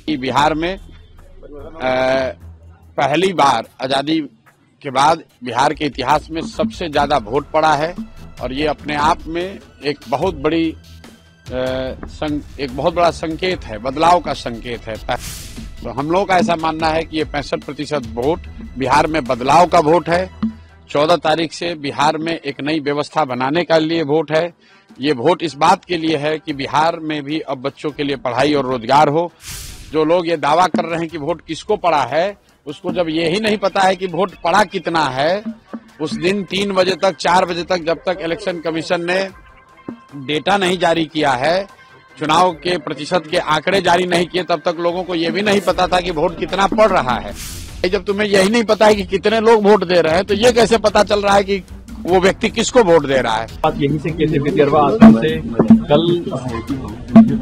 कि बिहार में पहली बार आजादी के बाद बिहार के इतिहास में सबसे ज्यादा वोट पड़ा है और ये अपने आप में एक बहुत बड़ा संकेत है, बदलाव का संकेत है। तो हम लोगों का ऐसा मानना है कि ये 65% वोट बिहार में बदलाव का वोट है। 14 तारीख से बिहार में एक नई व्यवस्था बनाने के लिए वोट है। ये वोट इस बात के लिए है कि बिहार में भी अब बच्चों के लिए पढ़ाई और रोजगार हो। जो लोग ये दावा कर रहे हैं कि वोट किसको पड़ा है, उसको जब ये ही नहीं पता है कि वोट पड़ा कितना है, उस दिन 3 बजे तक 4 बजे तक जब तक इलेक्शन कमीशन ने डेटा नहीं जारी किया है, चुनाव के प्रतिशत के आंकड़े जारी नहीं किए, तब तक लोगों को ये भी नहीं पता था कि वोट कितना पड़ रहा है। जब तुम्हें यही नहीं पता है कि कितने लोग वोट दे रहे हैं, तो ये कैसे पता चल रहा है कि वो व्यक्ति किसको वोट दे रहा है। बात यहीं से कैसे भितियरवा आश्रम से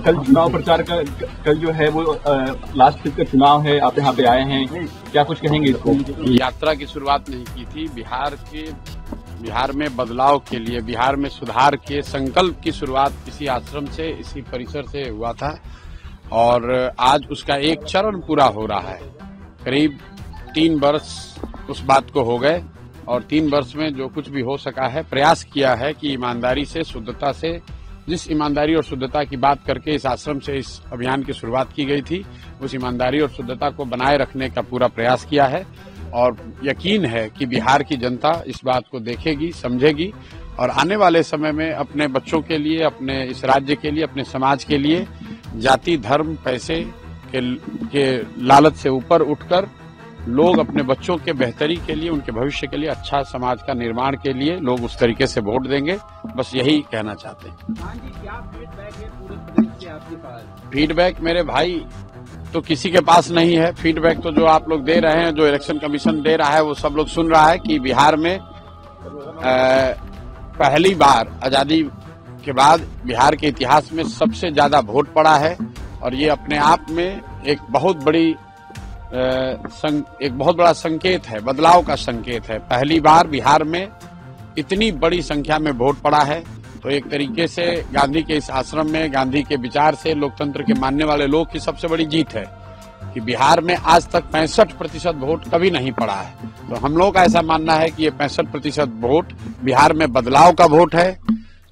कल चुनाव प्रचार का कल जो है वो लास्ट फिर का चुनाव है, आप यहाँ पे आए हैं, क्या कुछ कहेंगे इसको? यात्रा की शुरुआत नहीं की थी। बिहार में बदलाव के लिए, बिहार में सुधार के संकल्प की शुरुआत इसी आश्रम से, इसी परिसर से हुआ था और आज उसका एक चरण पूरा हो रहा है। करीब 3 वर्ष उस बात को हो गए और 3 वर्ष में जो कुछ भी हो सका है, प्रयास किया है कि ईमानदारी से, शुद्धता से, जिस ईमानदारी और शुद्धता की बात करके इस आश्रम से इस अभियान की शुरुआत की गई थी, उस ईमानदारी और शुद्धता को बनाए रखने का पूरा प्रयास किया है और यकीन है कि बिहार की जनता इस बात को देखेगी, समझेगी और आने वाले समय में अपने बच्चों के लिए, अपने इस राज्य के लिए, अपने समाज के लिए जाति, धर्म, पैसे के लालच से ऊपर उठकर लोग अपने बच्चों के बेहतरी के लिए, उनके भविष्य के लिए, अच्छा समाज का निर्माण के लिए लोग उस तरीके से वोट देंगे। बस यही कहना चाहते हैं। क्या फीडबैक है पूरे प्रदेश से आपके पास? फीडबैक मेरे भाई तो किसी के पास नहीं है। फीडबैक तो जो आप लोग दे रहे हैं, जो इलेक्शन कमीशन दे रहा है, वो सब लोग सुन रहा है कि बिहार में पहली बार आजादी के बाद बिहार के इतिहास में सबसे ज्यादा वोट पड़ा है और ये अपने आप में एक बहुत बड़ा संकेत है, बदलाव का संकेत है। पहली बार बिहार में इतनी बड़ी संख्या में वोट पड़ा है, तो एक तरीके से गांधी के इस आश्रम में, गांधी के विचार से, लोकतंत्र के मानने वाले लोग की सबसे बड़ी जीत है कि बिहार में आज तक 65% वोट कभी नहीं पड़ा है। तो हम लोगों का ऐसा मानना है कि ये 65% वोट बिहार में बदलाव का वोट है।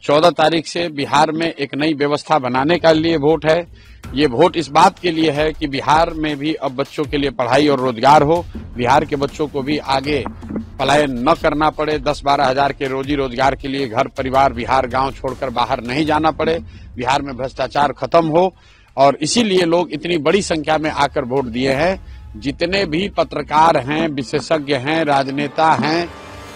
14 तारीख से बिहार में एक नई व्यवस्था बनाने के लिए वोट है। ये वोट इस बात के लिए है कि बिहार में भी अब बच्चों के लिए पढ़ाई और रोजगार हो, बिहार के बच्चों को भी आगे पलायन न करना पड़े, 10-12 हजार के रोजी रोजगार के लिए घर परिवार, बिहार गांव छोड़कर बाहर नहीं जाना पड़े, बिहार में भ्रष्टाचार खत्म हो और इसीलिए लोग इतनी बड़ी संख्या में आकर वोट दिए हैं। जितने भी पत्रकार हैं, विशेषज्ञ हैं, राजनेता हैं,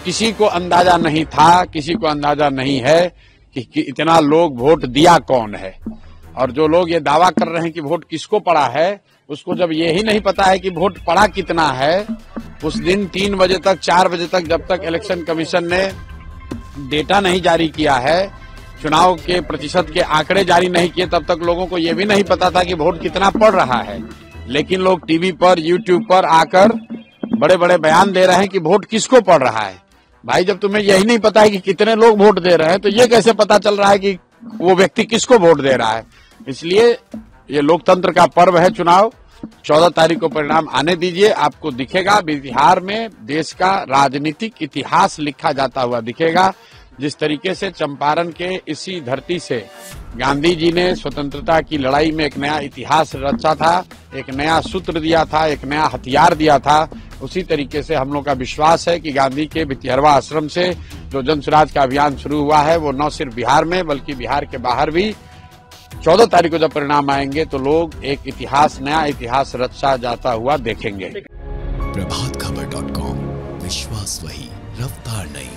किसी को अंदाजा नहीं था, किसी को अंदाजा नहीं है कि इतना लोग वोट दिया कौन है। और जो लोग ये दावा कर रहे हैं कि वोट किसको पड़ा है, उसको जब ये ही नहीं पता है कि वोट पड़ा कितना है, उस दिन 3 बजे तक 4 बजे तक जब तक इलेक्शन कमीशन ने डेटा नहीं जारी किया है, चुनाव के प्रतिशत के आंकड़े जारी नहीं किए, तब तक लोगों को ये भी नहीं पता था कि वोट कितना पड़ रहा है। लेकिन लोग टीवी पर, यूट्यूब पर आकर बड़े बड़े बयान दे रहे हैं कि वोट किसको पड़ रहा है। भाई जब तुम्हें यही नहीं पता है कि कितने लोग वोट दे रहे हैं, तो ये कैसे पता चल रहा है कि वो व्यक्ति किसको वोट दे रहा है। इसलिए ये लोकतंत्र का पर्व है चुनाव। 14 तारीख को परिणाम आने दीजिए, आपको दिखेगा बिहार में देश का राजनीतिक इतिहास लिखा जाता हुआ दिखेगा। जिस तरीके से चंपारण के इसी धरती से गांधी जी ने स्वतंत्रता की लड़ाई में एक नया इतिहास रचा था, एक नया सूत्र दिया था, एक नया हथियार दिया था, उसी तरीके से हम लोग का विश्वास है कि गांधी के भितियरवा आश्रम से जो जन स्वराज का अभियान शुरू हुआ है, वो न सिर्फ बिहार में बल्कि बिहार के बाहर भी 14 तारीख को जब परिणाम आएंगे तो लोग एक इतिहास, नया इतिहास रचा जाता हुआ देखेंगे। प्रभातखबर.com, विश्वास वही, रफ्तार नहीं।